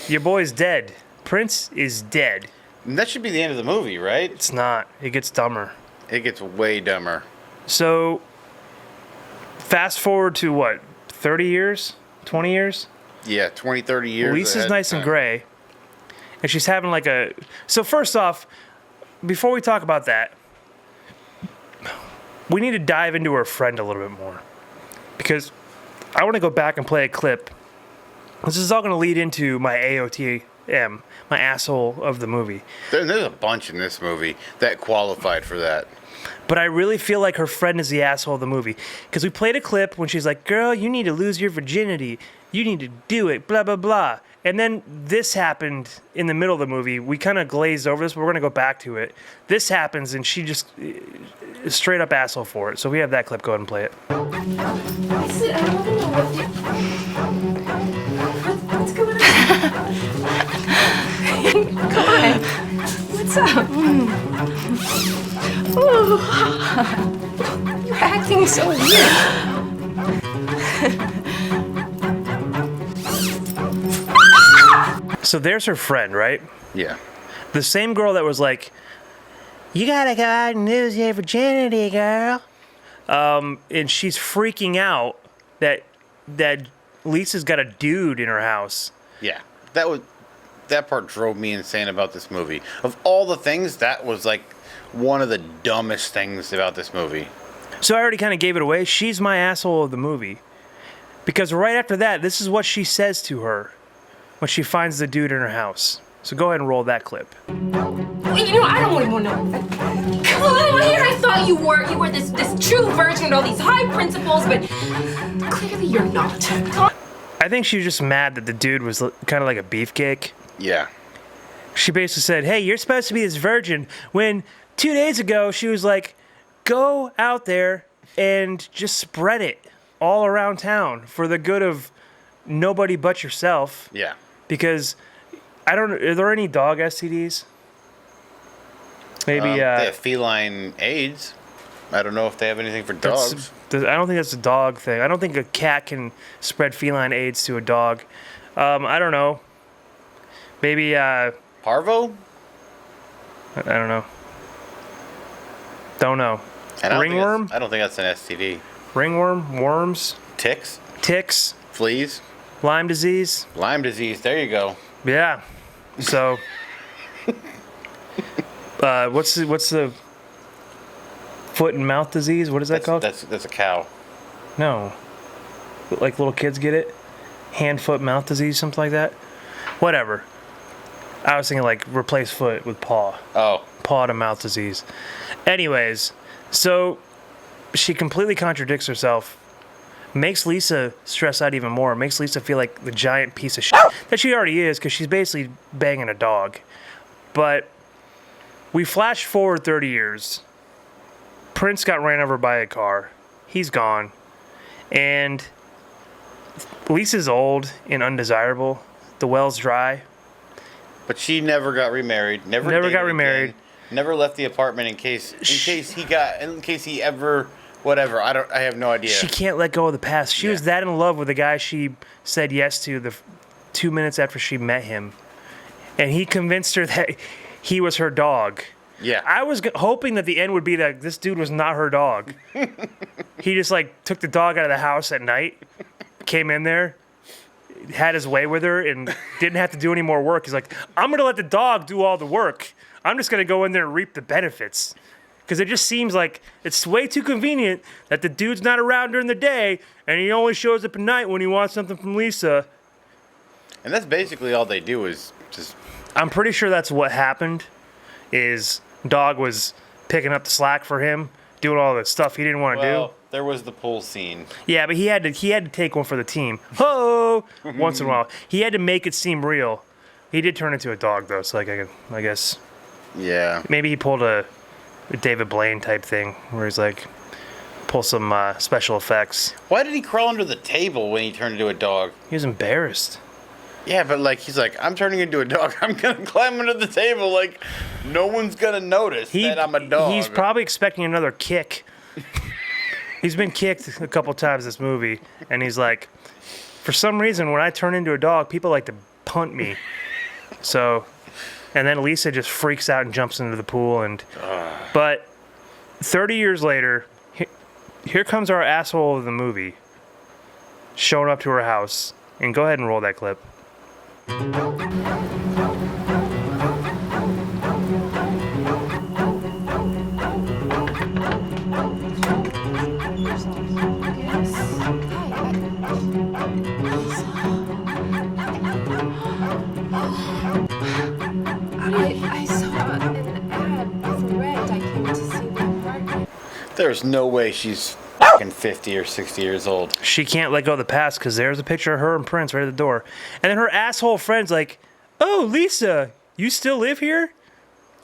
your boy's dead. Prince is dead. And that should be the end of the movie, right? It's not. It gets dumber. It gets way dumber. So fast forward to what? 30 years? 20 years? Yeah, 20, 30 years. Lisa's nice and gray. And she's having like a... So first off, before we talk about that, we need to dive into her friend a little bit more. Because I want to go back and play a clip. This is all going to lead into my AOTM, my asshole of the movie. There's a bunch in this movie that qualified for that. But I really feel like her friend is the asshole of the movie. Because we played a clip when she's like, girl, you need to lose your virginity. You need to do it, blah, blah, blah. And then this happened in the middle of the movie. We kind of glazed over this, but we're going to go back to it. This happens, and she just is straight up asshole for it. So we have that clip. Go ahead and play it. I said, I want to know what's going on. Come on. What's up? Ooh. You're acting so weird. So there's her friend, right? Yeah. The same girl that was like, you gotta go out and lose your virginity, girl. And she's freaking out that Lisa's got a dude in her house. Yeah. That part drove me insane about this movie. Of all the things, that was like one of the dumbest things about this movie. So I already kind of gave it away. She's my asshole of the movie. Because right after that, this is what she says to her when she finds the dude in her house. So go ahead and roll that clip. You know, I don't even want to know. Come on, here I thought you were this true virgin with all these high principles, but clearly you're not. I think she was just mad that the dude was kind of like a beefcake. Yeah. She basically said, hey, you're supposed to be this virgin, when 2 days ago she was like, go out there and just spread it all around town for the good of nobody but yourself. Yeah. Because are there any dog STDs? Maybe they have feline AIDS. I don't know if they have anything for dogs. I don't think that's a dog thing. I don't think a cat can spread feline AIDS to a dog. I don't know. Maybe parvo? I don't know. Don't know. Ringworm? I don't think that's an STD. Ringworm? Worms? Ticks? Fleas? Lyme disease? Lyme disease. There you go. Yeah. So, what's the foot and mouth disease? What is that called? That's a cow. No. Like little kids get it? Hand, foot, mouth disease, something like that? Whatever. I was thinking like replace foot with paw. Oh. Paw to mouth disease. Anyways, so she completely contradicts herself. Makes Lisa stress out even more. Makes Lisa feel like the giant piece of shit that she already is, because she's basically banging a dog. But we flash forward 30 years. Prince got ran over by a car. He's gone. And Lisa's old and undesirable. The well's dry. But she never got remarried. Never got remarried. Again, never left the apartment in case he ever... Whatever, I have no idea. She can't let go of the past. She was that in love with the guy she said yes to the 2 minutes after she met him. And he convinced her that he was her dog. Yeah. I was hoping that the end would be that this dude was not her dog. He just like took the dog out of the house at night, came in there, had his way with her, and didn't have to do any more work. He's like, I'm going to let the dog do all the work. I'm just going to go in there and reap the benefits. because it just seems like it's way too convenient that the dude's not around during the day and he only shows up at night when he wants something from Lisa. And that's basically all they do is just... I'm pretty sure that's what happened, is Dog was picking up the slack for him, doing all the stuff he didn't want to do. There was the pool scene. Yeah, but he had to take one for the team. Ho! Once in a while. He had to make it seem real. He did turn into a dog, though, so I guess... Yeah. Maybe he pulled a David Blaine type thing, where he's like, pull some special effects. Why did he crawl under the table when he turned into a dog? He was embarrassed. Yeah, but like he's like, I'm turning into a dog. I'm gonna climb under the table. Like, no one's gonna notice that I'm a dog. He's probably expecting another kick. He's been kicked a couple times this movie, and he's like, for some reason, when I turn into a dog, people like to punt me. So, and then Lisa just freaks out and jumps into the pool. But 30 years later, here comes our asshole of the movie showing up to her house. And go ahead and roll that clip. I saw an ad for Rent. I came to see the apartment. There's no way she's fucking 50 or 60 years old. She can't let go of the past because there's a picture of her and Prince right at the door. And then her asshole friend's like, oh, Lisa, you still live here?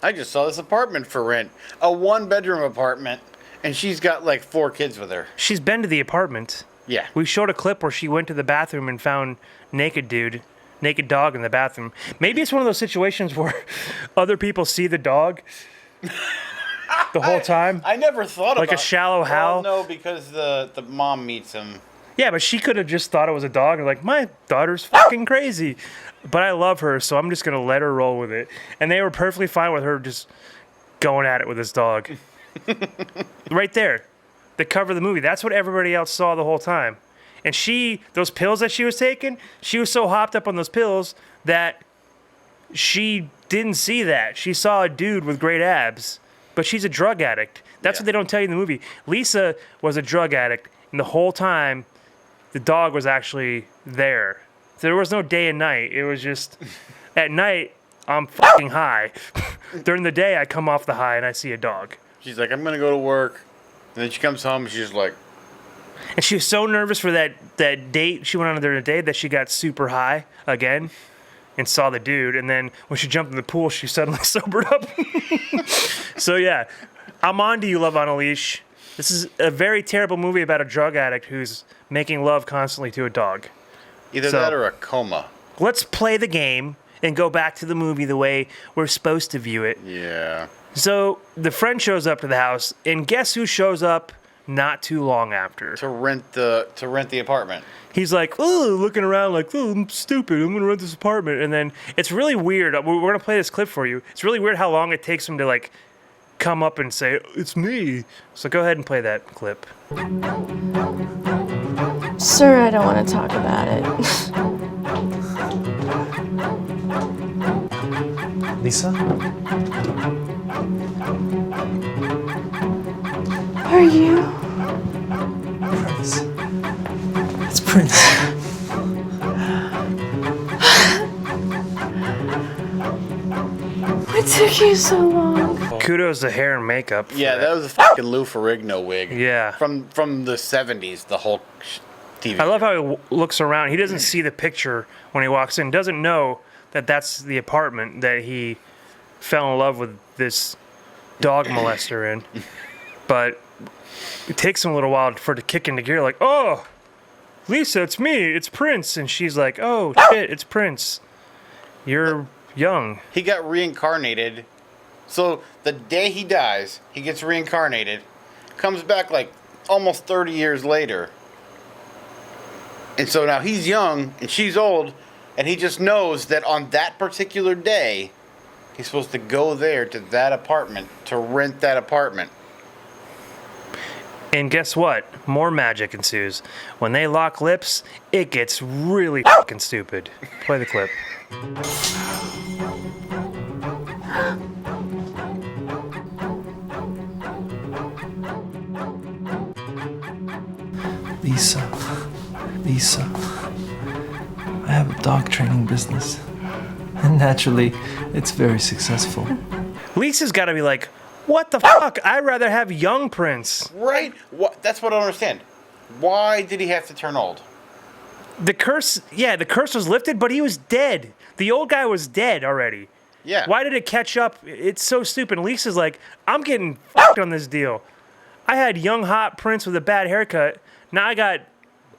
I just saw this apartment for rent. A 1-bedroom apartment. And she's got like 4 kids with her. She's been to the apartment. Yeah. We showed a clip where she went to the bathroom and found naked dog in the bathroom. Maybe it's one of those situations where other people see the dog the whole time. I never thought about like a shallow howl. No, because the mom meets him. Yeah, but she could have just thought it was a dog and like, my daughter's fucking crazy. But I love her, so I'm just going to let her roll with it. And they were perfectly fine with her just going at it with this dog. Right there. The cover of the movie. That's what everybody else saw the whole time. And those pills that she was taking, she was so hopped up on those pills that she didn't see that. She saw a dude with great abs, but she's a drug addict. That's what they don't tell you in the movie. Lisa was a drug addict, and the whole time, the dog was actually there. So there was no day and night. It was just, at night, I'm fucking high. During the day, I come off the high and I see a dog. She's like, I'm going to go to work. And then she comes home and she's just like... And she was so nervous for that date. She went on there today that she got super high again and saw the dude. And then when she jumped in the pool, she suddenly sobered up. So, yeah, I'm on to you, Love on a Leash. This is a very terrible movie about a drug addict who's making love constantly to a dog. Either that or a coma. Let's play the game and go back to the movie the way we're supposed to view it. Yeah. So the friend shows up to the house, and guess who shows up not too long after? To rent the apartment. He's like, oh, looking around like, oh, I'm stupid. I'm going to rent this apartment. And then it's really weird. We're going to play this clip for you. It's really weird how long it takes him to, like, come up and say, it's me. So go ahead and play that clip. Sir, I don't want to talk about it. Lisa? Are you? Prince. It's Prince. What took you so long? Kudos to hair and makeup. Yeah, that was a fucking Lou Ferrigno wig. Yeah. From the 70s, the whole TV. I love how he looks around. He doesn't see the picture when he walks in. Doesn't know that that's the apartment that he fell in love with this dog molester in. But it takes him a little while for it to kick into gear. Like, oh, Lisa, it's me. It's Prince. And she's like, oh, shit, it's Prince. You're young. He got reincarnated. So the day he dies, he gets reincarnated, comes back like almost 30 years later. And so now he's young and she's old, and he just knows that on that particular day, he's supposed to go there to that apartment to rent that apartment. And guess what? More magic ensues. When they lock lips, it gets really fucking stupid. Play the clip. Lisa, I have a dog training business. And naturally, it's very successful. Lisa's got to be like, what the fuck? I'd rather have young Prince. Right? That's what I don't understand. Why did he have to turn old? The curse was lifted, but he was dead. The old guy was dead already. Yeah. Why did it catch up? It's so stupid. Lisa's like, I'm getting fucked on this deal. I had young, hot Prince with a bad haircut. Now I got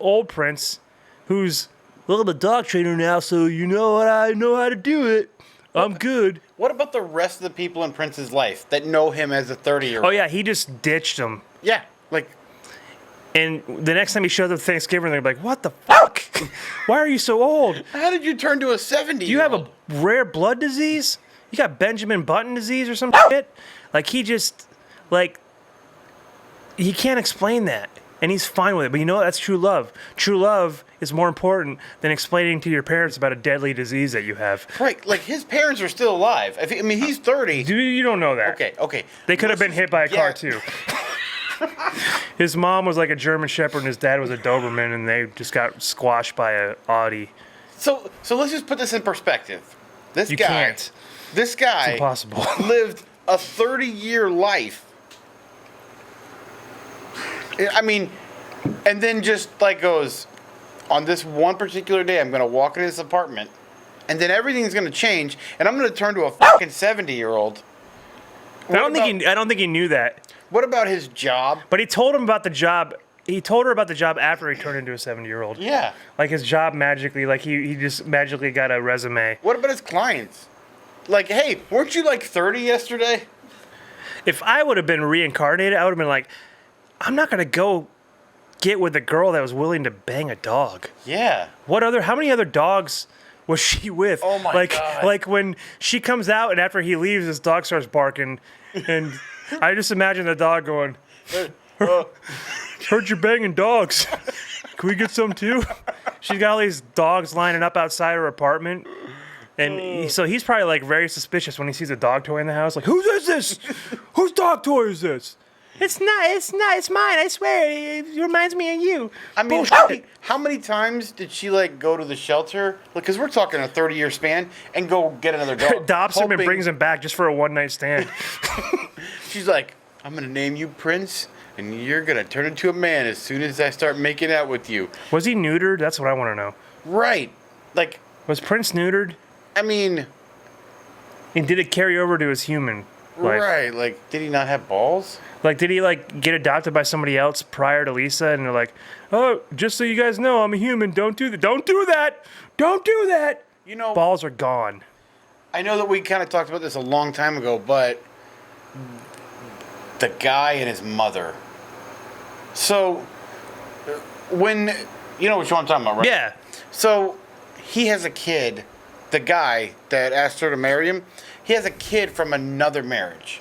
old Prince, who's a little bit dog trainer now, so you know what? I know how to do it. I'm good. What about the rest of the people in Prince's life that know him as a 30-year-old? Oh, yeah, he just ditched them. Yeah, like... And the next time he shows up at Thanksgiving, they're like, what the fuck? Why are you so old? How did you turn to a 70-year-old? Do you have a rare blood disease? You got Benjamin Button disease or some shit? Like, he just, like, he can't explain that. And he's fine with it. But you know what? That's true love. True love is more important than explaining to your parents about a deadly disease that you have. Right, like his parents are still alive. I mean, he's 30. Dude, you don't know that. Okay. They could have been hit by a car, too. His mom was like a German Shepherd and his dad was a Doberman, and they just got squashed by a Audi. So let's just put this in perspective. This guy can't. This guy it's impossible. lived a 30-year life. I mean, and then just like goes, on this one particular day, I'm going to walk in his apartment, and then everything's going to change, and I'm going to turn to a fucking 70-year-old. I don't think he knew that. What about his job? But he told him about the job. He told her about the job after he turned into a 70-year-old. Yeah. Like his job magically, like he just magically got a resume. What about his clients? Like, hey, weren't you like 30 yesterday? If I would have been reincarnated, I would have been like, I'm not going to go get with a girl that was willing to bang a dog. Yeah. How many other dogs was she with? Oh my God. Like when she comes out and after he leaves, this dog starts barking and I just imagine the dog going, heard you're banging dogs. Can we get some too? She's got all these dogs lining up outside her apartment. And so he's probably like very suspicious when he sees a dog toy in the house. Like, whose is this? Whose dog toy is this? It's mine, I swear. It reminds me of you. I mean, how many times did she like go to the shelter? Because we're talking a 30-year span and go get another dog. Adopts him and brings him back just for a one-night stand. She's like, I'm going to name you Prince, and you're going to turn into a man as soon as I start making out with you. Was he neutered? That's what I want to know. Right. Like, was Prince neutered? I mean... And did it carry over to his human life? Right. Like, did he not have balls? Like, did he, like, get adopted by somebody else prior to Lisa? And they're like, oh, just so you guys know, I'm a human. Don't do that. Don't do that. Don't do that. You know... Balls are gone. I know that we kind of talked about this a long time ago, but... The guy and his mother. So, when... You know what I'm talking about, right? Yeah. So, he has a kid. The guy that asked her to marry him, he has a kid from another marriage.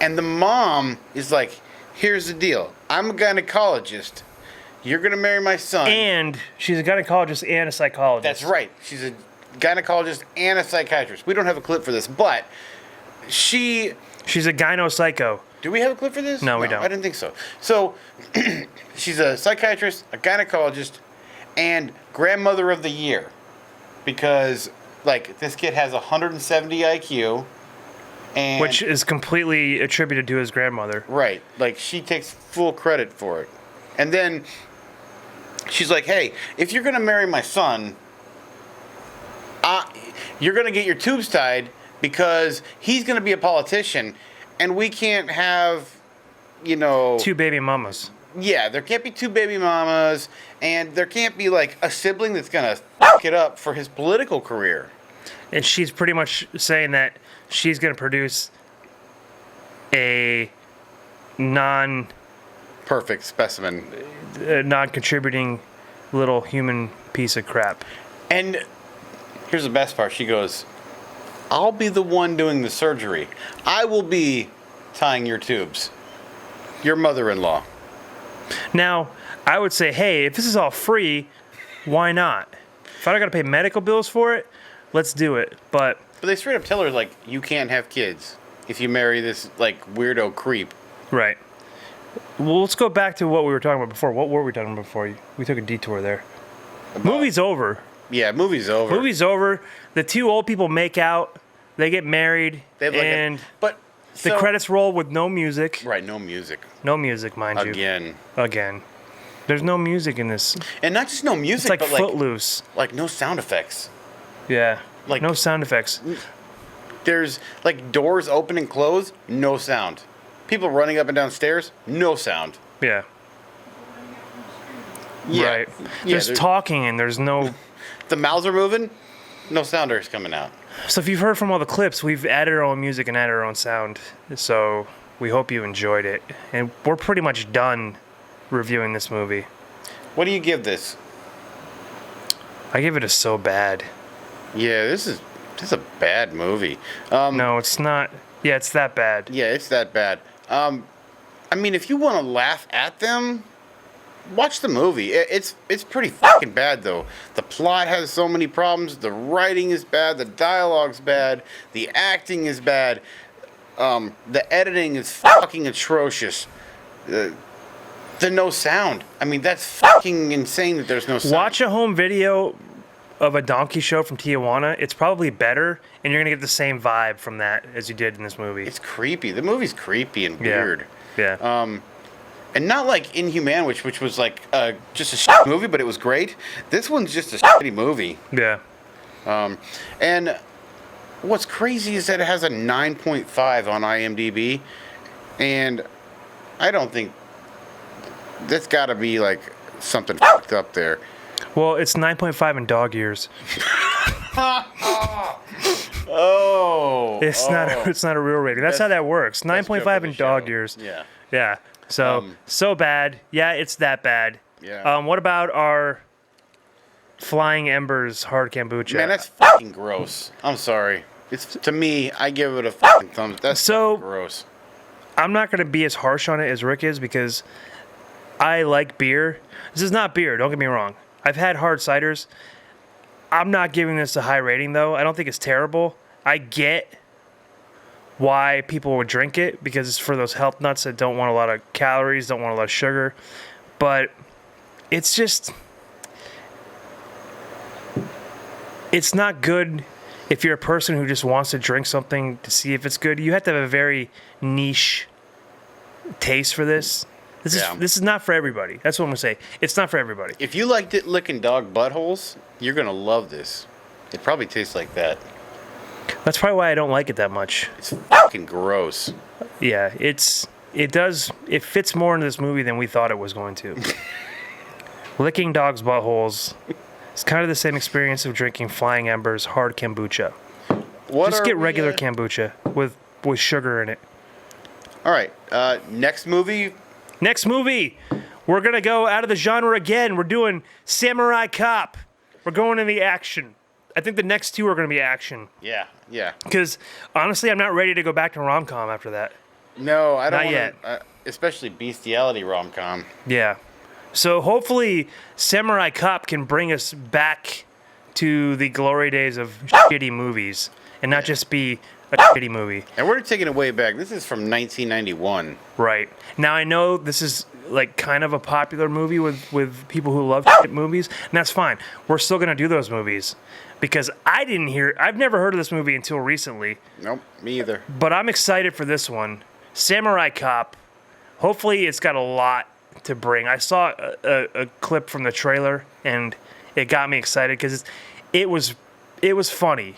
And the mom is like, here's the deal. I'm a gynecologist. You're going to marry my son. And she's a gynecologist and a psychologist. That's right. She's a gynecologist and a psychiatrist. We don't have a clip for this, but she's a gyno-psycho. Do we have a clip for this? No, we don't. I didn't think so. So, she's a psychiatrist, a gynecologist, and grandmother of the year. Because, like, this kid has 170 IQ. And which is completely attributed to his grandmother. Right. Like, she takes full credit for it. And then she's like, hey, if you're going to marry my son, you're going to get your tubes tied because he's going to be a politician. And we can't have, you know... two baby mamas. Yeah, there can't be two baby mamas. And there can't be, like, a sibling that's going to fuck it up for his political career. And she's pretty much saying that she's going to produce a perfect specimen, non-contributing little human piece of crap. And here's the best part. She goes, I'll be the one doing the surgery. I will be tying your tubes. Your mother-in-law. Now, I would say, hey, if this is all free, why not? If I don't got to pay medical bills for it, let's do it. But they straight up tell her, like, you can't have kids if you marry this, like, weirdo creep. Right. Well, let's go back to what we were talking about before. What were we talking about before? We took a detour there. Movie's over. Yeah, movie's over. Movie's over. The two old people make out. They get married. They have and but the credits roll with no music. Right, no music. No music, mind you. Again. There's no music in this. And not just no music, it's like but Footloose. Like no sound effects. Yeah. Like no sound effects. There's like doors open and close, no sound. People running up and down stairs, no sound. Yeah. Yeah. Right. There's talking and there's no... The mouths are moving, no sounders coming out. So if you've heard from all the clips, we've added our own music and added our own sound. So we hope you enjoyed it. And we're pretty much done reviewing this movie. What do you give this? I give it a so bad. Yeah, this is a bad movie. No, it's not. Yeah, it's that bad. Yeah, it's that bad. I mean, if you want to laugh at them, watch the movie. It's pretty fucking bad, though. The plot has so many problems. The writing is bad. The dialogue's bad. The acting is bad. The editing is fucking atrocious. The no sound. I mean, that's fucking insane that there's no sound. Watch a home video of a donkey show from Tijuana. It's probably better, and you're going to get the same vibe from that as you did in this movie. It's creepy. The movie's creepy and weird. Yeah. And not like Inhuman, which was like just a shit movie, but it was great. This one's just a shitty movie. Yeah. And what's crazy is that it has a 9.5 on IMDb, and I don't think that's got to be like something fucked up there. Well, it's 9.5 in dog years. It's not a real rating. That's how that works. 9.5 in dog years. Yeah. Yeah. So so bad. Yeah, it's that bad. Yeah. What about our Flying Embers hard kombucha? Man, that's fucking gross. I'm sorry. It's to me, I give it a fucking thumbs. That's so gross. I'm not going to be as harsh on it as Rick is because I like beer. This is not beer, don't get me wrong. I've had hard ciders. I'm not giving this a high rating, though. I don't think it's terrible. I get why people would drink it because it's for those health nuts that don't want a lot of calories, don't want a lot of sugar. But it's just... It's not good if you're a person who just wants to drink something to see if it's good. You have to have a very niche taste for this. This is not for everybody. That's what I'm going to say. It's not for everybody. If you liked it licking dog buttholes, you're going to love this. It probably tastes like that. That's probably why I don't like it that much. It's fucking gross. Yeah, it fits more into this movie than we thought it was going to. Licking dogs' buttholes is kind of the same experience of drinking Flying Embers hard kombucha. Just get regular kombucha with sugar in it. All right, next movie. Next movie, we're going to go out of the genre again. We're doing Samurai Cop. We're going in the action. I think the next two are going to be action. Yeah. Because, honestly, I'm not ready to go back to rom-com after that. No, I don't Not yet. Especially bestiality rom-com. Yeah. So, hopefully, Samurai Cop can bring us back to the glory days of shitty movies and not just be a shitty movie. And we're taking it way back. This is from 1991. Right. Now, I know this is like kind of a popular movie with people who love shit movies, and that's fine. We're still going to do those movies because I've never heard of this movie until recently. Nope, me either. But I'm excited for this one. Samurai Cop. Hopefully it's got a lot to bring. I saw a clip from the trailer, and it got me excited because it was funny.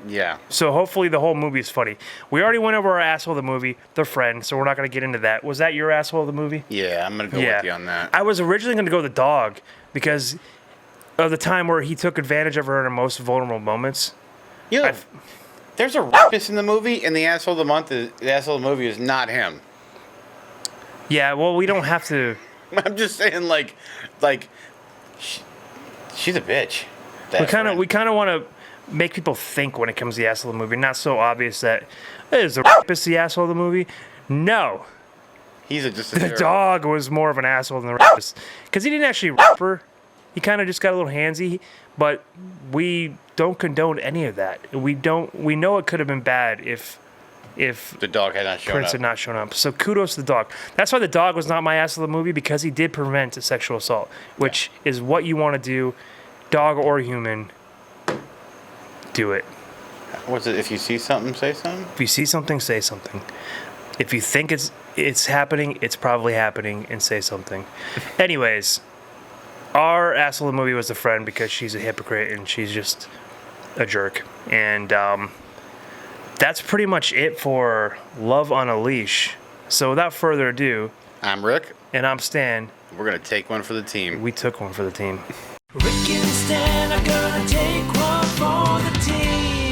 Yeah. So hopefully the whole movie is funny. We already went over our asshole of the movie, The Friend, so we're not going to get into that. Was that your asshole of the movie? Yeah, I'm going to go with you on that. I was originally going to go the dog because of the time where he took advantage of her in her most vulnerable moments. Yeah. There's a rapist in the movie, and the asshole of the movie is not him. Yeah, well, we don't have to... I'm just saying, like she's a bitch. We kind of want to make people think when it comes to the asshole of the movie. Not so obvious that is the rapist the asshole of the movie. No. The dog was more of an asshole than the rapist. Because he didn't actually rape her. He kind of just got a little handsy. But we don't condone any of that. We know it could have been bad if if the dog had not shown Prince up. had not shown up. So kudos to the dog. That's why the dog was not my ass of the movie, because he did prevent a sexual assault, which is what you want to do, dog or human. Do it. What's it? If you see something, say something. If you see something, say something. If you think it's happening, it's probably happening, and say something. Anyways, our ass of the movie was the friend, because she's a hypocrite and she's just a jerk. And that's pretty much it for Love on a Leash. So without further ado, I'm Rick. And I'm Stan. We're going to take one for the team. We took one for the team. Rick and Stan are gonna take one for the team.